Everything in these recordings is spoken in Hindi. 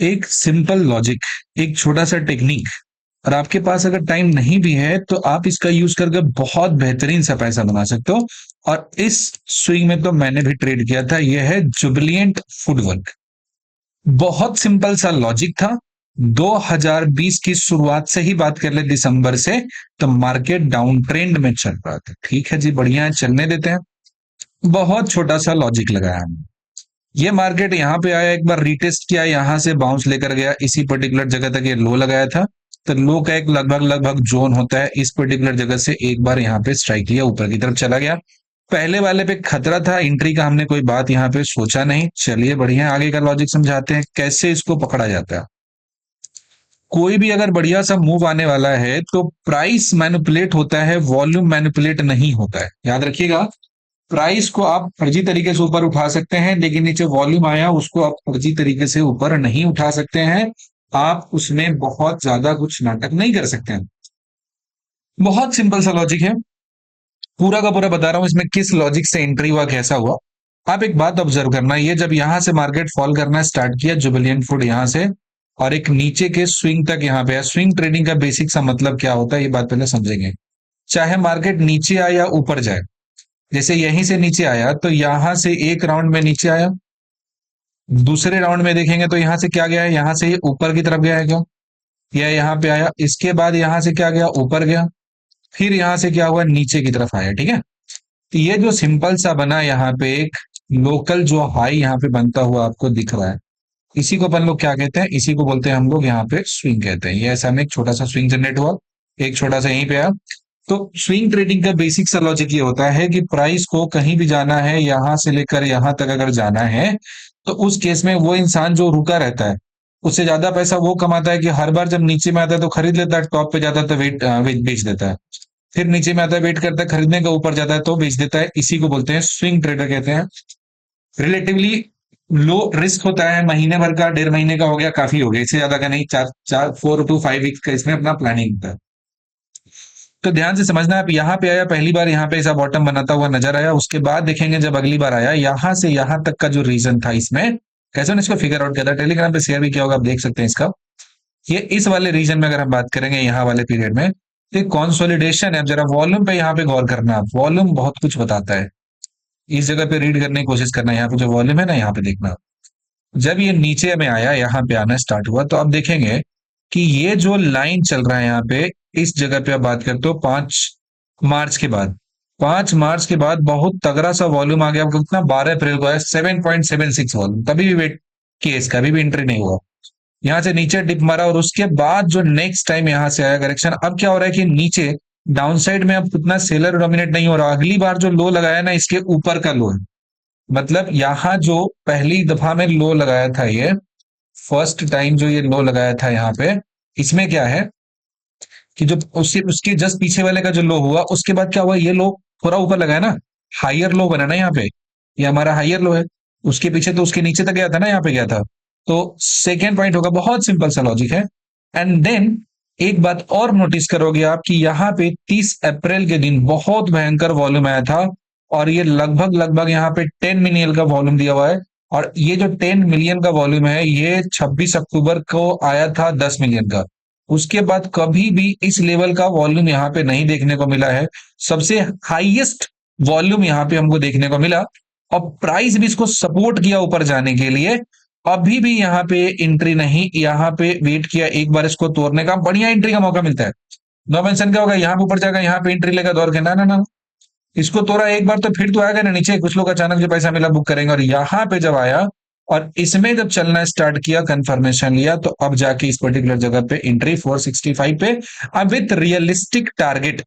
एक सिंपल लॉजिक, एक छोटा सा टेक्निक, और आपके पास अगर टाइम नहीं भी है तो आप इसका यूज करके बहुत बेहतरीन सा पैसा बना सकते हो। और इस स्विंग में तो मैंने भी ट्रेड किया था। यह है जुबिलियंट फूडवर्क। बहुत सिंपल सा लॉजिक था। 2020 की शुरुआत से ही बात कर ले, दिसंबर से, तो मार्केट डाउन ट्रेंड में चल रहा था। ठीक है जी, बढ़िया है, चलने देते हैं। बहुत छोटा सा लॉजिक लगाया हमने। ये मार्केट यहाँ पे आया, एक बार रीटेस्ट किया, यहां से बाउंस लेकर गया, इसी पर्टिकुलर जगह तक ये लो लगाया था। तो लो का एक लगभग लगभग जोन होता है, इस पर्टिकुलर जगह से एक बार यहाँ पे स्ट्राइक लिया, ऊपर की तरफ चला गया। पहले वाले पे खतरा था, एंट्री का हमने कोई बात यहाँ पे सोचा नहीं। चलिए बढ़िया है, आगे का लॉजिक समझाते हैं कैसे इसको पकड़ा जाता है। कोई भी अगर बढ़िया सा मूव आने वाला है तो प्राइस मैनिपुलेट होता है, वॉल्यूम मैनिपुलेट नहीं होता है, याद रखिएगा। प्राइस को आप फर्जी तरीके से ऊपर उठा सकते हैं, लेकिन नीचे वॉल्यूम आया उसको आप फर्जी तरीके से ऊपर नहीं उठा सकते हैं। आप उसमें बहुत ज्यादा कुछ नाटक नहीं कर सकते हैं। बहुत सिंपल सा लॉजिक है, पूरा का पूरा बता रहा हूं इसमें किस लॉजिक से एंट्री हुआ, कैसा हुआ। आप एक बात ऑब्जर्व करना, ये जब यहां से मार्केट फॉल करना स्टार्ट किया, जुबिलियंट फूड यहां से, और एक नीचे के स्विंग तक यहाँ पे है। स्विंग ट्रेडिंग का बेसिक सा मतलब क्या होता है, ये बात पहले समझेंगे। चाहे मार्केट नीचे आए या ऊपर जाए, जैसे यहीं से नीचे आया तो यहां से एक राउंड में नीचे आया, दूसरे राउंड में देखेंगे तो यहां से क्या गया है, यहां से ये ऊपर की तरफ गया है, क्यों? या यहाँ पे आया, इसके बाद यहां से क्या गया, ऊपर गया, फिर यहां से क्या हुआ, नीचे की तरफ आया। ठीक है, तो ये जो सिंपल सा बना यहाँ पे एक लोकल जो हाई यहाँ पे बनता हुआ आपको दिख रहा है, इसी को अपन लोग क्या कहते हैं, इसी को बोलते हैं हम लोग यहाँ पे स्विंग कहते हैं। ये ऐसा में एक छोटा सा स्विंग जनरेट हुआ, एक छोटा सा यहीं पे आया। तो स्विंग ट्रेडिंग का बेसिक सा लॉजिक ये होता है कि प्राइस को कहीं भी जाना है, यहां से लेकर यहां तक अगर जाना है, तो उस केस में वो इंसान जो रुका रहता है उससे ज्यादा पैसा वो कमाता है कि हर बार जब नीचे में आता है तो खरीद लेता है, टॉप पे जाता है तो बेच देता है, फिर नीचे में आता है वेट करता है, खरीदने का, ऊपर जाता है तो बेच देता है। इसी को बोलते हैं स्विंग ट्रेडर कहते हैं। रिलेटिवली लो रिस्क होता है, महीने भर का, 1.5 महीने का हो गया, काफी हो गया, इससे ज्यादा का नहीं, चार चार 4 to 5 वीक्स का इसमें अपना प्लानिंग होता है। तो ध्यान से समझना, आप यहाँ पे आया, पहली बार यहाँ पे ऐसा बॉटम बनाता हुआ नजर आया, उसके बाद देखेंगे जब अगली बार आया, यहाँ से यहाँ तक का जो रीजन था इसमें, कैसे इसको फिगर आउट किया था, टेलीग्राम पे शेयर भी किया होगा, आप देख सकते हैं इसका। ये इस वाले रीजन में अगर हम बात करेंगे, यहाँ वाले पीरियड में, तो कॉन्सोलिडेशन है। अब जरा वॉल्यूम पे यहाँ पे गौर करना, आप, वॉल्यूम बहुत कुछ बताता है। इस जगह पे रीड करने की कोशिश करना, यहाँ पे जो वॉल्यूम है ना, यहाँ पे देखना। जब ये नीचे में आया, यहाँ पे आना स्टार्ट हुआ, तो अब देखेंगे कि ये जो लाइन चल रहा है यहाँ पे, इस जगह पे आप बात करते हो 5 मार्च के बाद, 5 मार्च के बाद बहुत तगड़ा सा वॉल्यूम आ गया। आपको कितना, 12 अप्रैल को आया 7.76 वॉल्यूम, तभी भी वेट किए, इसका अभी भी एंट्री नहीं हुआ। यहाँ से नीचे डिप मारा और उसके बाद जो नेक्स्ट टाइम यहाँ से आया करेक्शन, अब क्या हो रहा है कि नीचे डाउन साइड में अब उतना सेलर डोमिनेट नहीं हो रहा। अगली बार जो लो लगाया ना, इसके ऊपर का लो है। मतलब यहाँ जो पहली दफा में लो लगाया था, ये फर्स्ट टाइम जो ये लो लगाया था यहाँ पे, इसमें क्या है कि जो उसके उसके जस्ट पीछे वाले का जो लो हुआ, उसके बाद क्या हुआ, ये लो थोड़ा ऊपर लगाया ना, हायर लो बना ना यहाँ पे, ये हमारा हायर लो है। उसके पीछे तो उसके नीचे तक गया था ना, यहाँ पे गया था। तो सेकेंड पॉइंट होगा, बहुत सिंपल सा लॉजिक है। एंड देन एक बात और नोटिस करोगे आप कि यहाँ पे 30 अप्रैल के दिन बहुत भयंकर वॉल्यूम आया था, और ये लगभग लगभग यहाँ पे 10 मिलियन का वॉल्यूम दिया हुआ है। और ये जो 10 मिलियन का वॉल्यूम है, ये 26 अक्टूबर को आया था 10 मिलियन का। उसके बाद कभी भी इस लेवल का वॉल्यूम यहाँ पे नहीं देखने को मिला है। सबसे हाईएस्ट वॉल्यूम यहाँ पे हमको देखने को मिला, और प्राइस भी इसको सपोर्ट किया ऊपर जाने के लिए। अभी भी यहाँ पे एंट्री नहीं, यहाँ पे वेट किया एक बार इसको तोड़ने का, बढ़िया एंट्री का मौका मिलता है। नो मेंशन क्या होगा, यहाँ पे ऊपर जाएगा, यहाँ पे एंट्री लेगा दौड़ के, ना ना ना, इसको तोड़ा एक बार तो फिर तो आएगा ना नीचे, कुछ लोग अचानक जो पैसा मिला बुक करेंगे। और यहाँ पे जब आया और इसमें जब चलना स्टार्ट किया, कंफर्मेशन लिया, तो अब जाके इस पर्टिकुलर जगह पे एंट्री 465 पे, अब विथ रियलिस्टिक टारगेट,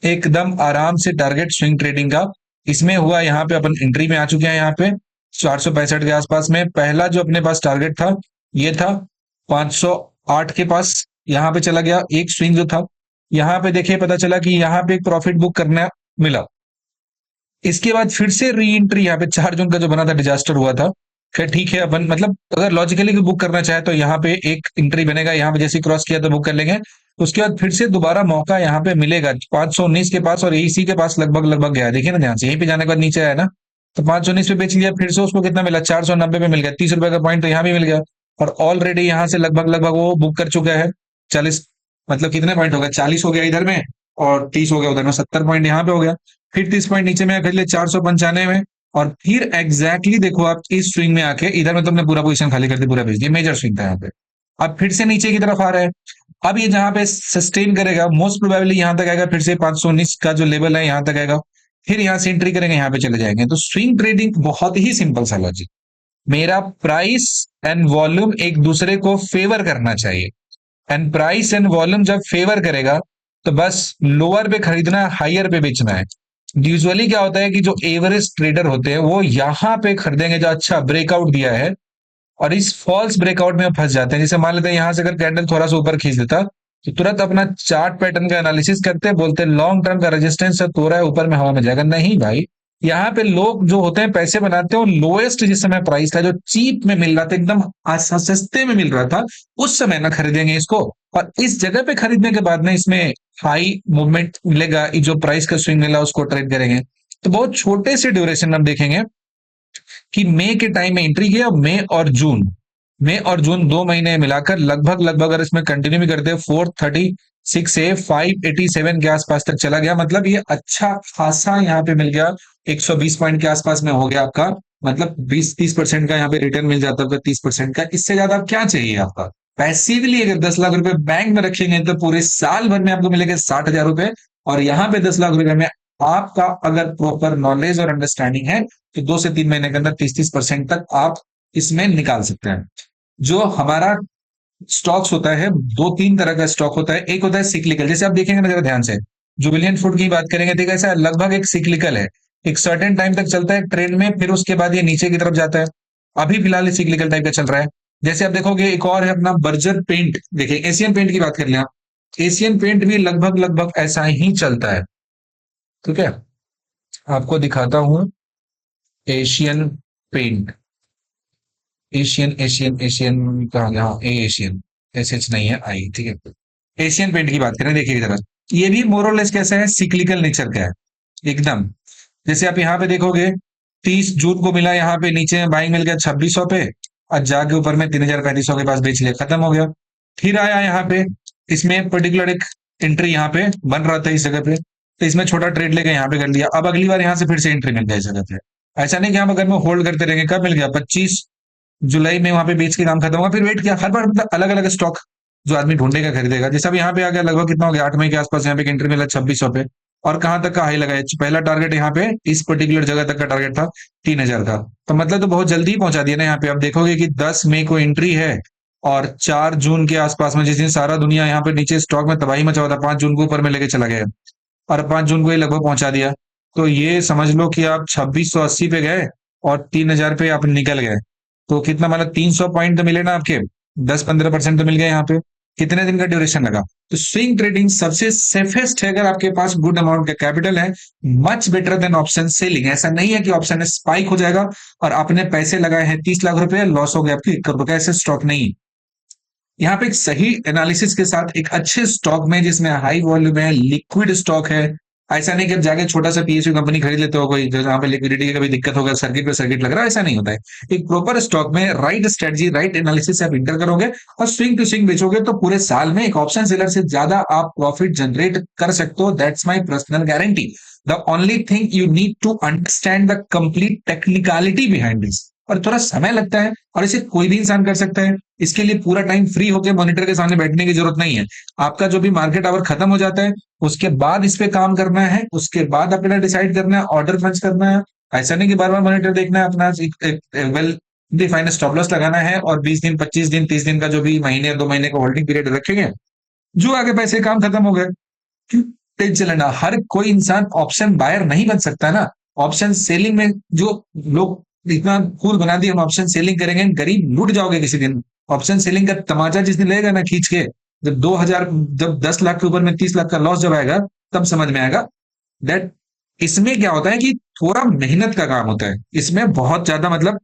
एकदम आराम से टारगेट स्विंग ट्रेडिंग का इसमें हुआ। यहाँ पे अपन एंट्री में आ चुके हैं, यहाँ पे 465 के आसपास में। पहला जो अपने पास टारगेट था, ये था 508 के पास, यहाँ पे चला गया एक स्विंग जो था। यहाँ पे देखिए, पता चला कि यहाँ पे एक प्रॉफिट बुक करना मिला। इसके बाद फिर से री एंट्री, यहाँ पे 4 जून का जो बना था, डिजास्टर हुआ था। फिर ठीक है, अपन मतलब अगर लॉजिकली बुक करना चाहे तो यहाँ पे एक एंट्री बनेगा, यहाँ पे जैसे क्रॉस किया तो बुक कर लेंगे। उसके बाद फिर से दोबारा मौका यहाँ पे मिलेगा 519 के पास, और इसी के पास लगभग लगभग गया, देखिए ना ध्यान से, यहीं पे जाने के बाद नीचे आया ना, तो 519 पे बेच लिया, फिर से उसको कितना मिला, 490 पे मिल गया, 30 रुपए का पॉइंट तो यहाँ भी मिल गया। और ऑलरेडी यहां से लगभग लगभग वो बुक कर चुका है 40, मतलब कितने पॉइंट हो गया, 40 हो गया इधर में और 30 हो गया उधर में, 70 पॉइंट यहाँ पे हो गया। फिर 30 पॉइंट नीचे में खरीद लिया 495 में। और फिर एग्जैक्टली देखो आप इस स्विंग में आके इधर में तुमने पूरा पोजीशन खाली कर दी, पूरा भेज दिया, मेजर स्विंग था यहाँ पे। अब फिर से नीचे की तरफ आ रहा है। अब ये जहां पे सस्टेन करेगा मोस्ट प्रोबेबली यहां तक आएगा, फिर से 519 का जो लेवल है यहां तक आएगा। फिर यहां से एंट्री करेंगे, यहाँ पे चले जाएंगे। तो स्विंग ट्रेडिंग बहुत ही सिंपल सा लॉजिक, मेरा प्राइस एंड वॉल्यूम एक दूसरे को फेवर करना चाहिए। एंड प्राइस एंड वॉल्यूम जब फेवर करेगा तो बस लोअर पे खरीदना है, हायर पे बेचना है। यूजुअली क्या होता है कि जो एवरेज ट्रेडर होते हैं वो यहां पे खरीदेंगे जो अच्छा ब्रेकआउट दिया है, और इस फॉल्स ब्रेकआउट में फंस जाते हैं। जैसे मान लेते हैं यहां से अगर कैंडल थोड़ा सा ऊपर खींच देता तो तुरंत अपना चार्ट पैटर्न का एनालिसिस करते हैं, बोलते हैं लॉन्ग टर्म का रेजिस्टेंस है, तो रहा है ऊपर में हवा में जाएगा। नहीं भाई, यहाँ पे लोग जो होते हैं पैसे बनाते हैं, लोएस्ट जिस समय प्राइस था, जो चीप में मिल रहा था, एकदम सस्ते में मिल रहा था, उस समय ना खरीदेंगे इसको। और इस जगह पे खरीदने के बाद में इसमें हाई मूवमेंट मिलेगा, जो प्राइस का स्विंग मिला उसको ट्रेड करेंगे। तो बहुत छोटे से ड्यूरेशन में हम देखेंगे कि मई के टाइम में एंट्री किया, मई और जून 2 महीने मिलाकर लगभग लगभग अगर इसमें कंटिन्यू भी करते हैं 436 से 587 के आसपास तक चला गया। मतलब ये अच्छा खासा यहाँ पे मिल गया, 120 पॉइंट के आसपास में हो गया आपका, मतलब 20-30% का यहाँ पे रिटर्न मिल जाता है, 30% का। इससे ज्यादा आप क्या चाहिए आपका। पैसिवली अगर 10 लाख रुपए बैंक में रखेंगे तो पूरे साल भर में आपको मिलेगा 60,000 रुपए। और यहाँ पे 10 लाख रुपए में आपका अगर प्रॉपर नॉलेज और अंडरस्टैंडिंग है तो 2 से 3 महीने के अंदर 30-30% तक आप इसमें निकाल सकते हैं। जो हमारा स्टॉक्स होता है, 2-3 तरह का स्टॉक होता है। एक होता है सिक्लिकल, जैसे आप देखेंगे ना जरा ध्यान से, जुबिलियंट फूड की बात करेंगे तो ऐसा लगभग एक सिक्लिकल है, एक सर्टेन टाइम तक चलता है ट्रेंड में, फिर उसके बाद ये नीचे की तरफ जाता है। अभी फिलहाल सिक्लिकल टाइप का चल रहा है। जैसे आप देखोगे एक और है अपना बर्जर पेंट, देखिए एशियन पेंट की बात कर लिया, एशियन पेंट भी लगभग लगभग ऐसा ही चलता है। ठीक है, आपको दिखाता हूं Asian paint, Asian Asian Asian कहा गया, हाँ ए एशियन, एस एच नहीं है आई, ठीक है। एशियन पेंट की बात करें, देखिए इधर ये भी मोरलेस कैसा है, सिक्लिकल नेचर का है एकदम। जैसे आप यहाँ पे देखोगे 30 जून को मिला, यहाँ पे नीचे में बाइंग मिल गया 2600 पे, और जाके ऊपर में 3,035 के पास बेच लिया, खत्म हो गया। फिर आया यहाँ पे, इसमें पर्टिकुलर एक एंट्री यहाँ पे बन रहा था इस जगह पे, तो इसमें छोटा ट्रेड लेके यहाँ पे कर लिया। अब अगली बार यहाँ से फिर से एंट्री मिल गया इस जगह पे। ऐसा नहीं कि हम अगर में होल्ड करते रहेंगे, कब मिल गया 25 जुलाई में वहां पे बेच के काम खत्म होगा, फिर वेट किया। हर बार मतलब अलग अलग स्टॉक जो आदमी ढूंढेगा खरीदेगा। जैसे अब यहाँ पे आ गया लगभग कितना हो गया, 8 मई के आसपास यहाँ पे एंट्री मिला 2600 पे, और कहां तक का हाई लगाया, पहला टारगेट यहाँ पे इस पर्टिकुलर जगह तक का टारगेट था 3,000 का। तो मतलब तो बहुत जल्दी ही पहुंचा दिया ना। यहाँ पे आप देखोगे कि 10 मई को एंट्री है, और 4 जून के आसपास में, जिस दिन सारा दुनिया यहाँ पे नीचे स्टॉक में तबाही मचा हुआ था, 5 जून को ऊपर में लेके चला गया, और 5 जून को ही लगभग पहुंचा दिया। तो ये समझ लो कि आप 2680 पे गए और 3,000 पे आप निकल गए। तो कितना मतलब 300 पॉइंट तो मिले ना आपके, 10-15% तो मिल गए यहाँ पे। कितने दिन का ड्यूरेशन लगा। तो स्विंग ट्रेडिंग सबसे सेफेस्ट है अगर आपके पास गुड अमाउंट का कैपिटल है, much better than option selling. ऐसा नहीं है कि ऑप्शन स्पाइक हो जाएगा और आपने पैसे लगाए हैं 30 लाख रुपए, लॉस हो गया आपके 1 करोड़ का, ऐसे स्टॉक नहीं। यहाँ पे एक सही एनालिसिस के साथ एक अच्छे स्टॉक में जिसमें हाई वॉल्यूम है, लिक्विड स्टॉक है, ऐसा नहीं कि आप जाके छोटा सा पीएसयू कंपनी खरीद लेते हो कोई, जहां पे लिक्विडिटी की कभी दिक्कत होगा, सर्किट पे सर्किट लग रहा है, ऐसा नहीं होता है। एक प्रॉपर स्टॉक में राइट स्ट्रेटजी, राइट एनालिसिस से आप इंटर करोगे और स्विंग टू स्विंग बेचोगे तो पूरे साल में एक ऑप्शन सेलर से ज्यादा आप प्रॉफिट जनरेट कर सकते हो। That's my personal guarantee. The only thing you need to understand the complete technicality behind this, और थोड़ा समय लगता है, और इसे कोई भी इंसान कर सकता है। इसके लिए पूरा टाइम फ्री होकर मॉनिटर के सामने बैठने की जरूरत नहीं है। आपका जो भी मार्केट आवर खत्म हो जाता है उसके बाद इस पे काम करना है, उसके बाद अपना डिसाइड करना है, ऑर्डर पंच करना है। ऐसा नहीं कि बार बार मॉनिटर देखना है, अपना वेल डिफाइंड स्टॉप लॉस लगाना है, और 20 दिन 25 दिन 30 दिन का जो भी महीने 2 महीने का होल्डिंग पीरियड रखेंगे, जो आगे पैसे काम खत्म हो गए, क्यों टेंशन लेना। हर कोई इंसान ऑप्शन बायर नहीं बन सकता ना। ऑप्शन सेलिंग में जो लोग इतना कूल बना दिए, हम ऑप्शन सेलिंग करेंगे, गरीब लूट जाओगे किसी दिन। ऑप्शन सेलिंग का तमाचा जिस दिन लेगा ना खींच के, जब 2,000, जब 10 लाख के ऊपर में 30 लाख का लॉस जब आएगा, तब समझ में आएगा दैट इसमें क्या होता है कि थोड़ा मेहनत का काम होता है। इसमें बहुत ज्यादा मतलब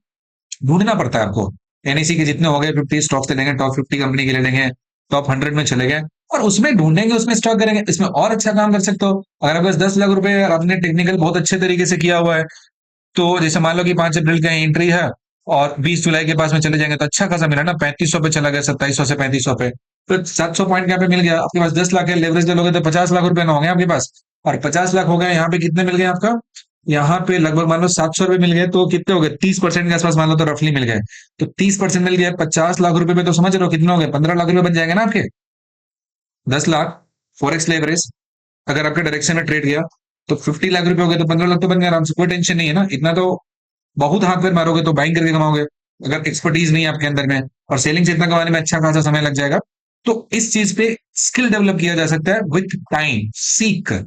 ढूंढना पड़ता है आपको। एनईसी के जितने हो गए 50 स्टॉक्स ले लेंगे, टॉप 50 कंपनी के ले लेंगे, टॉप 100 में चले गए, और उसमें ढूंढेंगे, उसमें स्टॉक करेंगे। इसमें और अच्छा काम कर सकते हो अगर आपके पास 10 लाख रुपए और आपने टेक्निकल बहुत अच्छे तरीके से किया हुआ है। तो जैसे मान लो कि 5 अप्रैल का एंट्री है, और 20 जुलाई के पास में चले जाएंगे तो अच्छा खासा मिला ना, 3500 पे चला गया, 2700 से 3500 पे, तो 700 पॉइंट यहाँ पे मिल गया। आपके पास 10 लाख है, लेवरेज ले लोगे तो 50 लाख रुपए ना होंगे आपके पास, और 50 लाख हो गए यहाँ पे, कितने मिल गए आपका, यहाँ पे लगभग मान लो 700 रुपए मिल गए, तो कितने हो गए, 30% के आसपास मान लो, तो रफली मिल गए। तो 30% मिल गया 50 लाख रुपए में, तो समझ रहे हो कितने हो गए, 15 लाख रुपए बन जाएंगे ना आपके। 10 लाख फॉरेक्स लेवरेज, अगर आपके डायरेक्शन में ट्रेड गया तो 50 लाख रुपए हो गए, तो 15 लाख तो बन गए आराम से, कोई टेंशन नहीं है ना इतना तो। बहुत हाथ पैर मारोगे तो बाइंग करके कमाओगे, अगर एक्सपर्टीज नहीं है आपके अंदर में, और सेलिंग से इतना कमाने में अच्छा खासा समय लग जाएगा। तो इस चीज पे स्किल डेवलप किया जा सकता है विथ टाइम, सीख कर,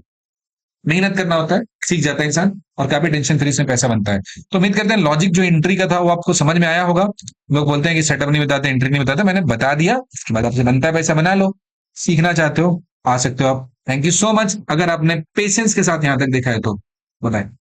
मेहनत करना होता है, सीख जाता है इंसान, और काफी टेंशन फ्री इसमें पैसा बनता है। तो उम्मीद करते हैं लॉजिक जो एंट्री का था वो आपको समझ में आया होगा। लोग बोलते हैं कि सेटअप नहीं बताते, एंट्री नहीं बताते, मैंने बता दिया, इसके बाद आपसे बनता है पैसा, बना लो। सीखना चाहते हो आ सकते हो आप। थैंक यू सो मच, अगर आपने पेशेंस के साथ यहां तक देखा है तो बताएं।